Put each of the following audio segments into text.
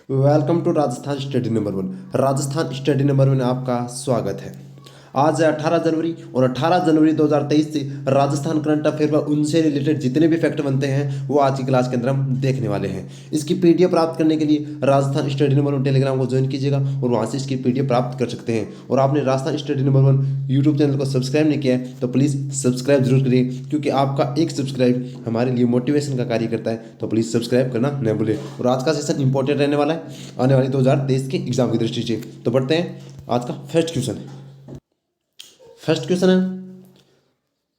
Welcome to Rajasthan study number one. Rajasthan study number one में आपका स्वागत है। आज है 18 जनवरी और 18 जनवरी 2023 से राजस्थान करंट अफेयर व उनसे रिलेटेड जितने भी फैक्ट बनते हैं वो आज की क्लास के अंदर हम देखने वाले हैं। इसकी पीडीएफ प्राप्त करने के लिए Rajasthan study number one Telegram को ज्वाइन कीजिएगा और वहाँ से इसकी पीडीएफ प्राप्त कर सकते हैं। और आपने Rajasthan study number one YouTube channel को सब्सक्राइब नहीं किया है तो प्लीज़ सब्सक्राइब जरूर करिए, क्योंकि आपका एक सब्सक्राइब हमारे लिए मोटिवेशन का कार्य करता है। तो प्लीज़ सब्सक्राइब करना न भूलें। और आज का सेशन इंपॉर्टेंट रहने वाला है आने वाली 2023 के एग्जाम की दृष्टि से। तो बढ़ते हैं आज का फर्स्ट क्वेश्चन। फर्स्ट क्वेश्चन है,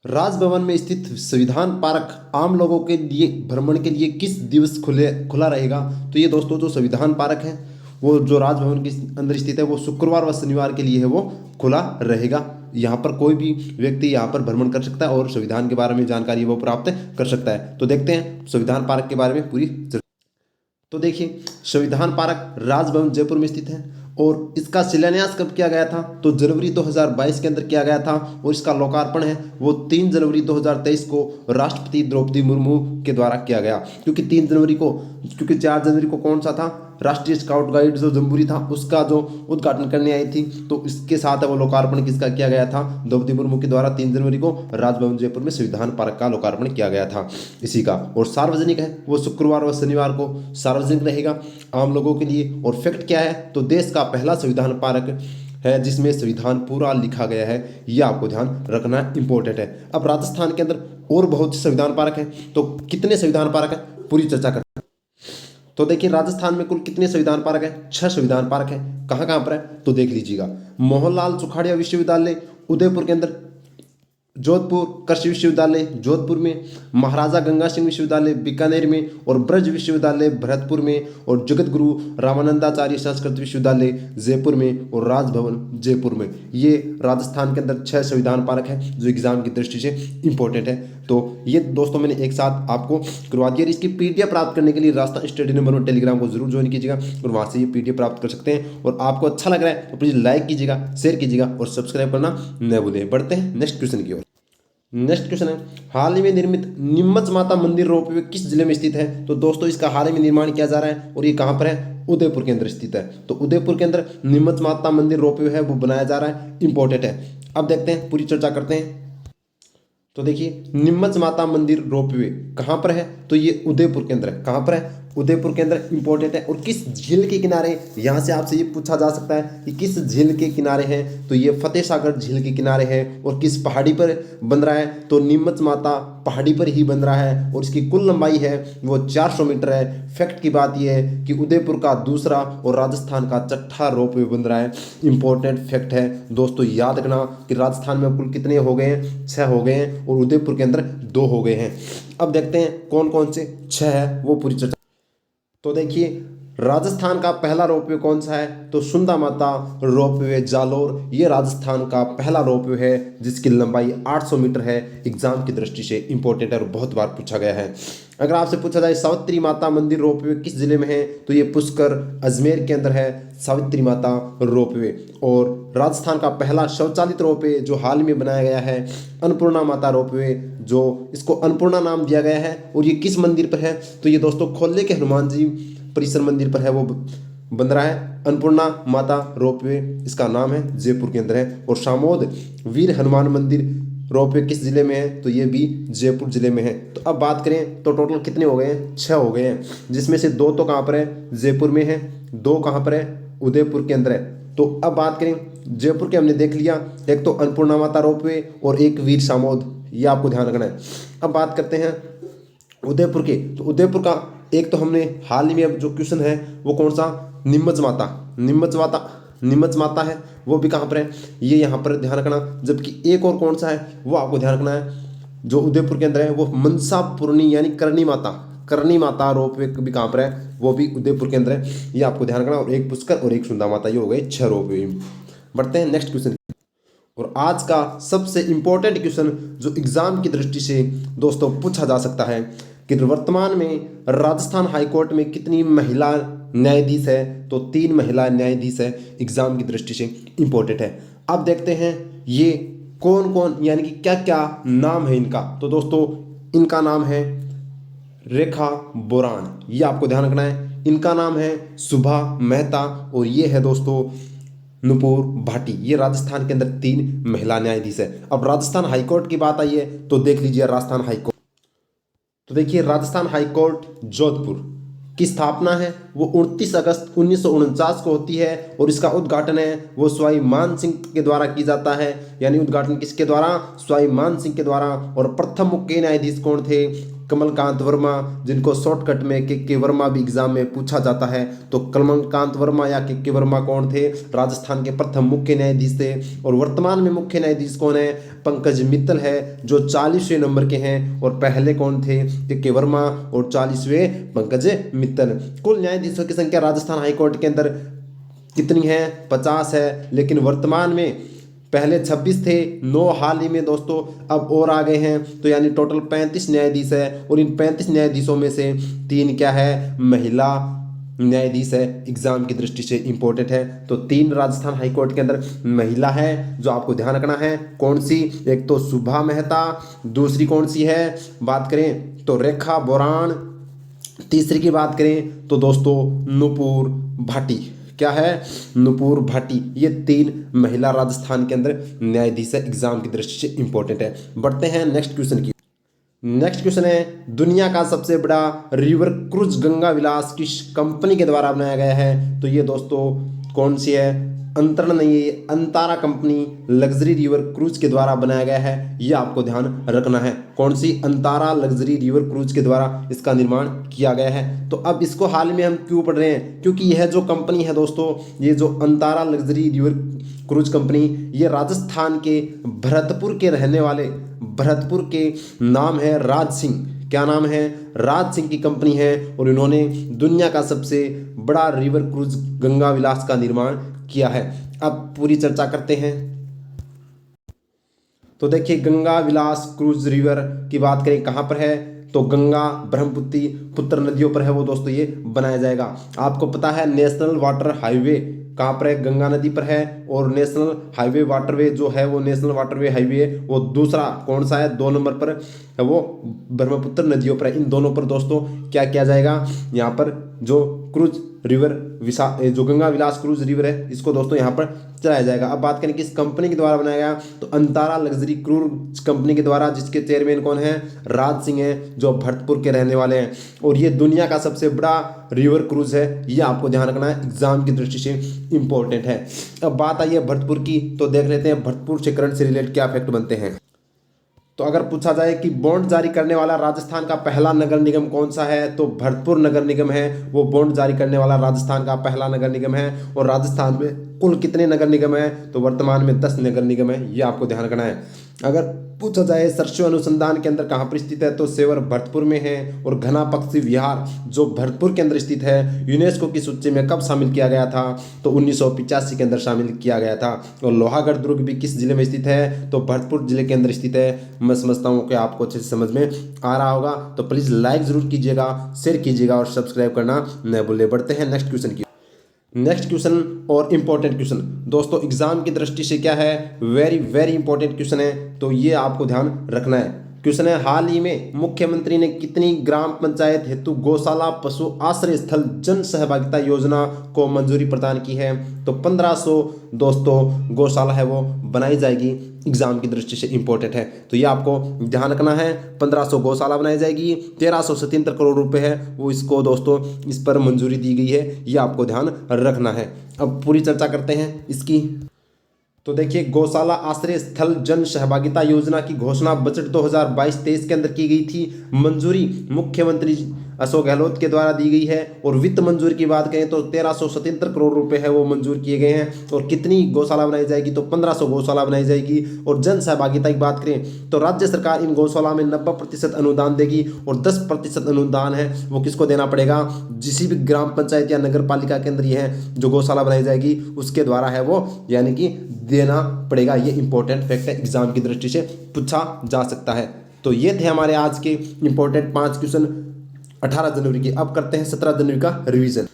राजभवन में स्थित संविधान पार्क आम लोगों के लिए भ्रमण के लिए किस दिवस खुला रहेगा? तो ये दोस्तों जो संविधान पार्क है वो जो राजभवन के अंदर स्थित है वो शुक्रवार व शनिवार के लिए है वो खुला रहेगा। यहाँ पर कोई भी व्यक्ति यहाँ पर भ्रमण कर सकता है और संविधान के बारे में जानकारी वो प्राप्त कर सकता है। तो देखते हैं संविधान पार्क के बारे में पूरी। तो देखिए, संविधान पार्क राजभवन जयपुर में स्थित है और इसका शिलान्यास कब किया गया था? तो जनवरी 2022 के अंदर किया गया था और इसका लोकार्पण है वो 3 जनवरी 2023 को राष्ट्रपति द्रौपदी मुर्मू के द्वारा किया गया। क्योंकि 4 जनवरी को कौन सा था? राष्ट्रीय स्काउट गाइड जो जम्बूरी था उसका जो उद्घाटन करने आई थी, तो इसके साथ वो लोकार्पण किसका किया गया था? द्रौपदी मुर्मू के द्वारा 3 जनवरी को राजभवन जयपुर में संविधान पार्क का लोकार्पण किया गया था इसी का। और सार्वजनिक है वो शुक्रवार व शनिवार को सार्वजनिक रहेगा आम लोगों के लिए। और फैक्ट क्या है? तो देश का पहला संविधान पार्क है जिसमें संविधान पूरा लिखा गया है। यह आपको ध्यान रखना इंपॉर्टेंट है। अब राजस्थान के अंदर और बहुत से संविधान पार्क है, तो कितने संविधान पार्क है पूरी चर्चा करते हैं। तो देखिए, राजस्थान में कुल कितने संविधान पार्क है? 6 संविधान पार्क है। कहाँ कहाँ पर है तो देख लीजिएगा। मोहनलाल सुखाड़िया विश्वविद्यालय उदयपुर के अंदर, जोधपुर कृषि विश्वविद्यालय जोधपुर में, महाराजा गंगा सिंह विश्वविद्यालय बीकानेर में, और ब्रज विश्वविद्यालय भरतपुर में, और जगत गुरु रामानंदाचार्य संस्कृत विश्वविद्यालय जयपुर में, और राजभवन जयपुर में। ये राजस्थान के अंदर 6 संविधान पार्क है जो एग्जाम की दृष्टि से इंपॉर्टेंट है। तो ये दोस्तों मैंने एक साथ आपको करवा दिया। इसकी पीडीएफ प्राप्त करने के लिए Rajasthan study number one Telegram को जरूर ज्वाइन कीजिएगा और वहाँ से ये पीडीएफ प्राप्त कर सकते हैं। और आपको अच्छा लग रहा है तो प्लीज़ लाइक कीजिएगा, शेयर कीजिएगा और सब्सक्राइब करना न भूलें। बढ़ते हैं नेक्स्ट क्वेश्चन की ओर। नेक्स्ट क्वेश्चन है, हाल ही में निर्मित नीमच माता मंदिर रोपवे किस जिले में स्थित है? तो दोस्तों इसका हाल ही में निर्माण किया जा रहा है और ये कहाँ पर है? उदयपुर के अंदर स्थित है। तो उदयपुर के अंदर नीमच माता मंदिर रोपवे है वो बनाया जा रहा है, इंपॉर्टेंट है। अब देखते हैं, पूरी चर्चा करते हैं। तो देखिए, नीमच माता मंदिर रोपवे कहाँ पर है? तो ये उदयपुर के अंदर है। कहाँ पर है? उदयपुर के अंदर, इंपॉर्टेंट है। और किस झील के किनारे? यहाँ से आपसे ये पूछा जा सकता है कि किस झील के किनारे है? तो ये फतेह सागर झील के किनारे है। और किस पहाड़ी पर बन रहा है? तो नीमच माता पहाड़ी पर ही बन रहा है और इसकी कुल लंबाई है वो 400 मीटर है। फैक्ट की बात यह है कि उदयपुर का दूसरा और राजस्थान का 6ठा रोपवे बन रहा है। इंपॉर्टेंट फैक्ट है दोस्तों, याद रखना कि राजस्थान में कुल कितने हो गए हैं? 6 हो गए हैं और उदयपुर के अंदर 2 हो गए हैं। अब देखते हैं कौन कौन से 6 है वो पूरी चर्चा। तो देखिए, राजस्थान का पहला रोपवे कौन सा है? तो सुंदा माता रोपवे जालोर। ये राजस्थान का पहला रोपवे है जिसकी लंबाई 800 मीटर है। एग्जाम की दृष्टि से इंपॉर्टेंट है और बहुत बार पूछा गया है। अगर आपसे पूछा जाए सावित्री माता मंदिर रोपवे किस जिले में है? तो ये पुष्कर अजमेर के अंदर है सावित्री माता रोपवे। और राजस्थान का पहला शौचालित रोपवे जो हाल में बनाया गया है अन्नपूर्णा माता रोपवे, जो इसको अन्नपूर्णा नाम दिया गया है। और ये किस मंदिर पर है? तो ये दोस्तों खोले के हनुमान जी परिसर मंदिर पर है वो बन रहा है। अन्नपूर्णा माता रोपवे इसका नाम है, जयपुर के अंदर है। और शामोद वीर हनुमान मंदिर रोपवे किस जिले में है? तो ये भी जयपुर जिले में है। तो अब बात करें तो टोटल कितने हो गए हैं? 6 हो गए हैं, जिसमें से 2 तो कहाँ पर है? जयपुर में है। 2 कहाँ पर है? उदयपुर के अंदर है। तो अब बात करें जयपुर के, हमने देख लिया, एक तो अन्नपूर्णा माता रोपवे और एक वीर शामोद, ये आपको ध्यान रखना है। अब बात करते हैं उदयपुर के। तो उदयपुर का एक तो हमने हाल ही में अब जो क्वेश्चन है वो कौन सा? नीमच माता है, वो भी कहाँ पर है? ये यहाँ पर ध्यान रखना। जबकि एक और कौन सा है वो आपको ध्यान रखना है जो उदयपुर के अंदर है, वो मनसा पूर्णी यानी करणी माता रोपवे भी कहाँ पर है? वो भी उदयपुर के अंदर है, ये आपको ध्यान रखना। और एक पुष्कर और एक सुंदा माता, ये हो गए 6 रोपवे। बढ़ते हैं नेक्स्ट क्वेश्चन। और आज का सबसे इंपॉर्टेंट क्वेश्चन जो एग्जाम की दृष्टि से दोस्तों पूछा जा सकता है कि वर्तमान में राजस्थान हाईकोर्ट में कितनी महिला न्यायाधीश है? तो 3 महिला न्यायाधीश है। एग्जाम की दृष्टि से इंपॉर्टेंट है। अब देखते हैं ये कौन कौन, यानी कि क्या क्या नाम है इनका। तो दोस्तों इनका नाम है रेखा बोरान, ये आपको ध्यान रखना है। इनका नाम है सुभा मेहता और ये है दोस्तों नुपुर भाटी। ये राजस्थान के अंदर 3 महिला न्यायाधीश है। अब राजस्थान हाईकोर्ट की बात आई है तो देख लीजिए राजस्थान हाईकोर्ट। तो देखिए राजस्थान हाईकोर्ट जोधपुर की स्थापना है वो 29 अगस्त 1949 को होती है और इसका उद्घाटन है वो स्वाई मान सिंह के द्वारा की जाता है। यानी उद्घाटन किसके द्वारा? स्वाई मान सिंह के द्वारा। और प्रथम मुख्य न्यायाधीश कौन थे? कमलकांत वर्मा, जिनको शॉर्टकट में के वर्मा भी एग्जाम में पूछा जाता है। तो कमलकांत वर्मा या के वर्मा कौन थे? राजस्थान के प्रथम मुख्य न्यायाधीश थे। और वर्तमान में मुख्य न्यायाधीश कौन है? पंकज मित्तल है जो 40वें नंबर के हैं। और पहले कौन थे? के वर्मा और 40वें पंकज मित्तल। कुल न्यायाधीशों की संख्या राजस्थान हाईकोर्ट के अंदर कितनी है? 50 है। लेकिन वर्तमान में पहले 26 थे, 9 हाल ही में दोस्तों अब और आ गए हैं। तो यानी टोटल 35 न्यायाधीश है और इन 35 न्यायाधीशों में से 3 क्या है? महिला न्यायाधीश है। एग्जाम की दृष्टि से इंपॉर्टेंट है। तो 3 राजस्थान हाईकोर्ट के अंदर महिला है जो आपको ध्यान रखना है। कौन सी? एक तो सुभा मेहता, दूसरी कौन सी है बात करें तो रेखा बोरान, तीसरी की बात करें तो दोस्तों नुपुर भाटी। क्या है? नुपुर भाटी। ये 3 महिला राजस्थान के अंदर न्यायाधीश है। एग्जाम की दृष्टि से इंपॉर्टेंट है। बढ़ते हैं नेक्स्ट क्वेश्चन की। नेक्स्ट क्वेश्चन है दुनिया का सबसे बड़ा रिवर क्रूज गंगा विलास किस कंपनी के द्वारा बनाया गया है? तो ये दोस्तों कौन सी है? अंतरण नहीं है, Antara company luxury river cruise के द्वारा बनाया गया है। ये आपको ध्यान रखना है। कौन सी? अंतारा लग्जरी रिवर क्रूज के द्वारा इसका निर्माण किया गया है। तो अब इसको हाल में हम क्यों पढ़ रहे हैं? क्योंकि यह जो कंपनी है दोस्तों, ये जो Antara luxury river cruise company, ये राजस्थान के भरतपुर के रहने वाले, भरतपुर के नाम है राज सिंह। क्या नाम है? राज सिंह की कंपनी है और इन्होंने दुनिया का सबसे बड़ा रिवर क्रूज गंगा विलास का निर्माण किया है। अब पूरी चर्चा करते हैं। तो देखिए गंगा विलास क्रूज रिवर की बात करें कहाँ पर है तो गंगा ब्रह्मपुत्री पुत्र नदियों पर है वो दोस्तों ये बनाया जाएगा। आपको पता है नेशनल वाटर हाईवे कहाँ पर है? गंगा नदी पर है। और नेशनल हाईवे वाटरवे जो है वो नेशनल वाटरवे हाईवे वो दूसरा कौन सा है? 2 नंबर पर है वो ब्रह्मपुत्र नदियों पर है। इन दोनों पर दोस्तों क्या किया जाएगा? यहाँ पर जो क्रूज रिवर जो गंगा विलास क्रूज रिवर है इसको दोस्तों यहाँ पर चलाया जाएगा। अब बात करें किस कंपनी के द्वारा बनाया गया तो अंतारा लग्जरी क्रूज कंपनी के द्वारा, जिसके चेयरमैन कौन है? राज सिंह है जो भरतपुर के रहने वाले हैं। और ये दुनिया का सबसे बड़ा रिवर क्रूज है। ये आपको ध्यान रखना है, एग्जाम की दृष्टि से इंपॉर्टेंट है। अब बात आई है भरतपुर की तो देख लेते हैं भरतपुर से करंट से रिलेटेड क्या फैक्ट बनते हैं। तो अगर पूछा जाए कि बॉन्ड जारी करने वाला राजस्थान का पहला नगर निगम कौन सा है तो भरतपुर नगर निगम है वो बॉन्ड जारी करने वाला राजस्थान का पहला नगर निगम है। और राजस्थान में कुल कितने नगर निगम है तो वर्तमान में 10 नगर निगम है। ये आपको ध्यान रखना है। अगर पूछा जाए सरसों अनुसंधान केंद्र कहाँ पर स्थित है तो सेवर भरतपुर में है। और घना पक्षी विहार जो भरतपुर के अंदर स्थित है यूनेस्को की सूची में कब शामिल किया गया था तो 1985 के अंदर शामिल किया गया था। और लोहागढ़ दुर्ग भी किस जिले में स्थित है तो भरतपुर जिले के अंदर स्थित है। मैं समझता हूँ कि आपको अच्छे से समझ में आ रहा होगा। तो प्लीज़ लाइक ज़रूर कीजिएगा, शेयर कीजिएगा और सब्सक्राइब करना न भूलिए। बढ़ते हैं नेक्स्ट क्वेश्चन की। नेक्स्ट क्वेश्चन और इम्पोर्टेंट क्वेश्चन दोस्तों एग्जाम की दृष्टि से क्या है? वेरी वेरी इंपॉर्टेंट क्वेश्चन है तो ये आपको ध्यान रखना है। क्वेश्चन है हाल ही में मुख्यमंत्री ने कितनी ग्राम पंचायत हेतु गौशाला पशु आश्रय स्थल जन सहभागिता योजना को मंजूरी प्रदान की है तो 1500 दोस्तों गौशाला है वो बनाई जाएगी। एग्जाम की दृष्टि से इंपॉर्टेंट है तो ये आपको ध्यान रखना है। 1500 गौशाला बनाई जाएगी। 1377 करोड़ रुपए है वो इसको दोस्तों इस पर मंजूरी दी गई है। ये आपको ध्यान रखना है। अब पूरी चर्चा करते हैं इसकी। तो देखिए गौशाला आश्रय स्थल जन सहभागिता योजना की घोषणा बजट 2022-23 के अंदर की गई थी। मंजूरी मुख्यमंत्री अशोक गहलोत के द्वारा दी गई है। और वित्त मंजूरी की बात करें तो 1377 करोड़ रुपए है वो मंजूर किए गए हैं। और कितनी गौशाला बनाई जाएगी तो 1500 गौशाला बनाई जाएगी। और जन सहभागिता की बात करें तो राज्य सरकार इन गौशाला में 90% अनुदान देगी और 10% अनुदान है वो किसको देना पड़ेगा? जिस भी ग्राम पंचायत या नगर पालिका के अंदर ये है जो गौशाला बनाई जाएगी उसके द्वारा है वो यानी कि देना पड़ेगा। ये इंपॉर्टेंट फैक्ट है, एग्जाम की दृष्टि से पूछा जा सकता है। तो ये थे हमारे आज के इंपॉर्टेंट 5 क्वेश्चन 18 जनवरी की। अब करते हैं 17 जनवरी का रिवीजन।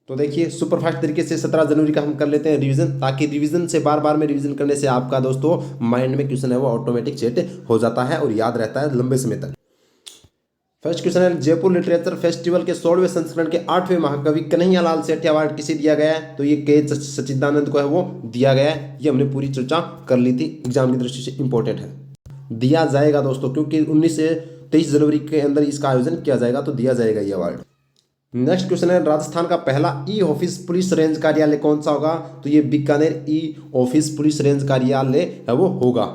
तो देखिए सुपरफास्ट तरीके से 17 जनवरी का हम कर लेते हैं रिवीजन, ताकि रिवीजन से बार बार में रिवीजन करने से आपका दोस्तों माइंड में क्वेश्चन है वो ऑटोमेटिक सेट हो जाता है और याद रहता है लंबे समय तक। फर्स्ट क्वेश्चन है, जयपुर लिटरेचर फेस्टिवल के 16वें संस्करण के 8वें महाकवि कन्हैयालाल सेठी अवार्ड किसे दिया गया है? तो ये के सच्चिदानंद को है वो दिया गया है। ये हमने पूरी चर्चा कर ली थी, एग्जाम की दृष्टि से इंपॉर्टेंट है, दिया जाएगा दोस्तों, क्योंकि 19 से 23 जनवरी के अंदर इसका आयोजन किया जाएगा, तो दिया जाएगा ये अवार्ड। नेक्स्ट क्वेश्चन है, राजस्थान का पहला ई ऑफिस पुलिस रेंज कार्यालय कौन सा होगा? तो ये Bikaner e office police range कार्यालय है वो होगा।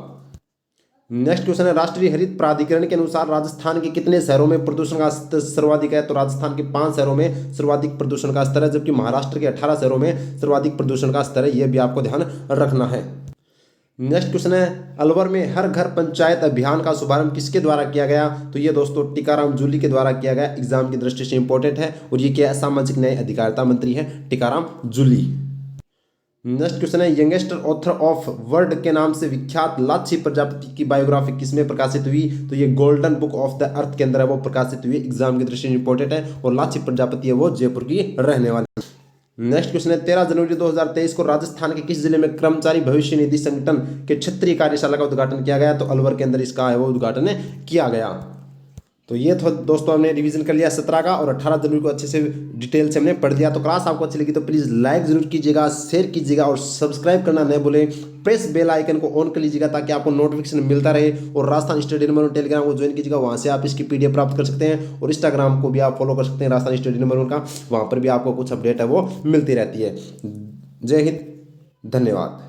नेक्स्ट क्वेश्चन है, राष्ट्रीय हरित प्राधिकरण के अनुसार राजस्थान के कितने शहरों में प्रदूषण का स्तर सर्वाधिक है? तो राजस्थान के 5 शहरों में सर्वाधिक प्रदूषण का स्तर है, जबकि महाराष्ट्र के 18 शहरों में सर्वाधिक प्रदूषण का स्तर है। यह भी आपको ध्यान रखना है। नेक्स्ट क्वेश्चन है, अलवर में हर घर पंचायत अभियान का शुभारंभ किसके द्वारा किया गया? तो ये दोस्तों टीकाराम जूली के द्वारा किया गया, एग्जाम की दृष्टि से इंपॉर्टेंट है। और ये क्या है? सामाजिक न्याय अधिकारिता मंत्री है टीकाराम जूली। नेक्स्ट क्वेश्चन है, यंगेस्ट ऑथर ऑफ वर्ल्ड के नाम से विख्यात लाच्छी प्रजापति की बायोग्राफी किसमें प्रकाशित हुई? तो ये golden book of the earth के अंदर है वो प्रकाशित हुई, एग्जाम की दृष्टि से इंपॉर्टेंट है। और लाच्छी प्रजापति है वो जयपुर की रहने वाली। नेक्स्ट क्वेश्चन है, 13 जनवरी 2023 को राजस्थान के किस जिले में कर्मचारी भविष्य निधि संगठन के क्षेत्रीय कार्यशाला का उद्घाटन किया गया? तो अलवर के अंदर इसका है वो उद्घाटन किया गया। तो ये तो दोस्तों हमने रिवीजन कर लिया 17 का, और 18 जनवरी को अच्छे से डिटेल से हमने पढ़ दिया। तो क्लास आपको अच्छी लगी तो प्लीज़ लाइक जरूर कीजिएगा, शेयर कीजिएगा और सब्सक्राइब करना न भूलें। प्रेस बेल आइकन को ऑन कर लीजिएगा ताकि आपको नोटिफिकेशन मिलता रहे। और राजस्थान स्टडी नंबर 1 टेलीग्राम को ज्वाइन कीजिएगा, वहाँ से आप इसकी PDF प्राप्त कर सकते हैं। और इंस्टाग्राम को भी आप फॉलो कर सकते हैं राजस्थान स्टडी नंबर 1 का, वहाँ पर भी आपको कुछ अपडेट है वो मिलती रहती है। जय हिंद, धन्यवाद।